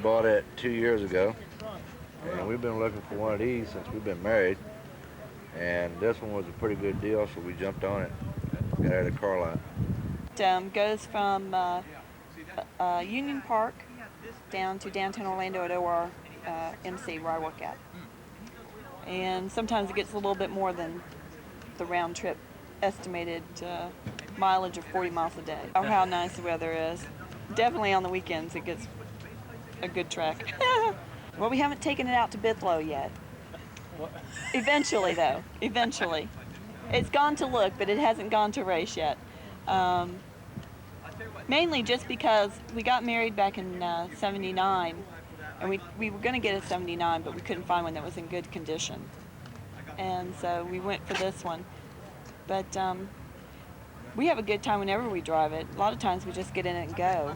bought it 2 years ago, and we've been looking for one of these since we've been married. And this one was a pretty good deal, so we jumped on it. Got it at a car lot. It goes from Union Park down to downtown Orlando at OR MC, where I work at. And sometimes it gets a little bit more than the round trip estimated mileage of 40 miles a day. Oh, how nice the weather is. Definitely on the weekends it gets a good trek. Well, we haven't taken it out to Bithlow yet. Eventually, though. Eventually. It's gone to look, but it hasn't gone to race yet. Mainly just because we got married back in 79, and we were going to get a 79, but we couldn't find one that was in good condition. And so we went for this one. But we have a good time whenever we drive it. A lot of times we just get in it and go.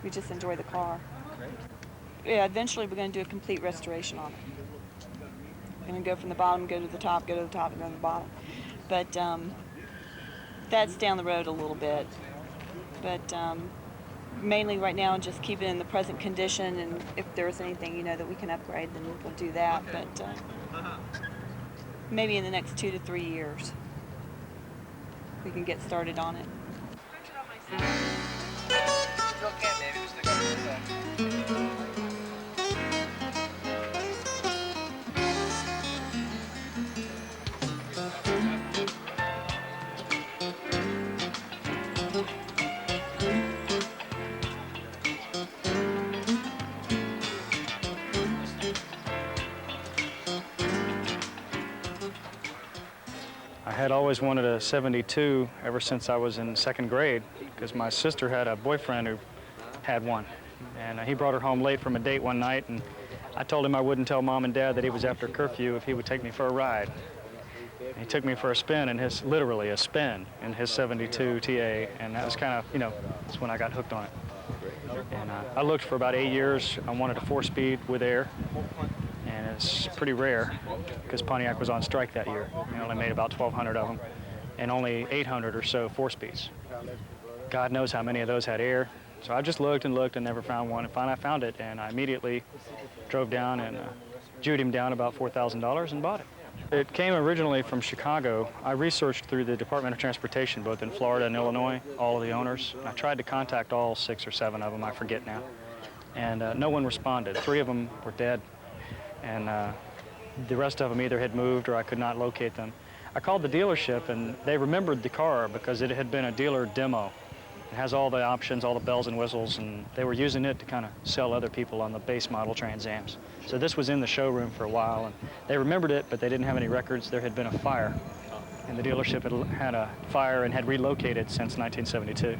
We just enjoy the car. Yeah, eventually we're going to do a complete restoration on it. We're going to go from the bottom, go to the top, go to the top, and go to the bottom. But that's down the road a little bit. But mainly right now, just keep it in the present condition, and if there's anything, that we can upgrade, then we'll do that. But maybe in the next 2 to 3 years, we can get started on it. I had always wanted a 72 ever since I was in 2nd grade, because my sister had a boyfriend who had one. And he brought her home late from a date one night, and I told him I wouldn't tell Mom and Dad that he was after curfew if he would take me for a ride. And he took me for a spin in his, literally a spin, in his 72 TA, and that was kind of, that's when I got hooked on it. And I looked for about 8 years. I wanted a 4-speed with air. And it's pretty rare because Pontiac was on strike that year. We only made about 1,200 of them, and only 800 or so 4-speeds. God knows how many of those had air. So I just looked and looked and never found one. And finally I found it, and I immediately drove down and jewed him down about $4,000 and bought it. It came originally from Chicago. I researched through the Department of Transportation, both in Florida and Illinois, all of the owners. I tried to contact all 6 or 7 of them, I forget now. And no one responded. 3 of them were dead. And the rest of them either had moved or I could not locate them. I called the dealership, and they remembered the car because it had been a dealer demo. It has all the options, all the bells and whistles, and they were using it to kind of sell other people on the base model Trans Ams. So this was in the showroom for a while, and they remembered it, but they didn't have any records. There had been a fire, and the dealership had a fire and had relocated since 1972.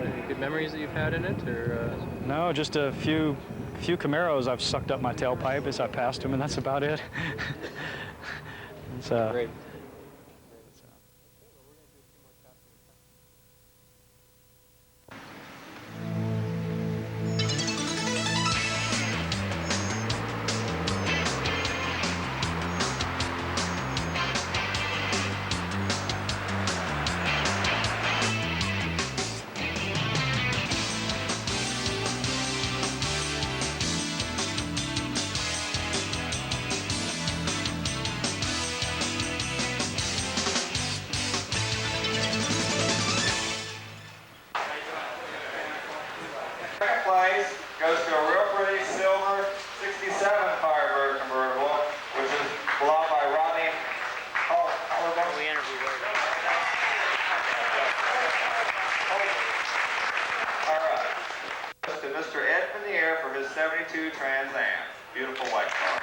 Any good memories that you've had in it, or? No, just a few Camaros I've sucked up my tailpipe as I passed them, and that's about it. It's, Great. Second place goes to a real pretty silver 67 Firebird convertible, which is belonged by Rodney. We interviewed All right. Goes to Mr. Ed Panier for his 72 Trans Am. Beautiful white car.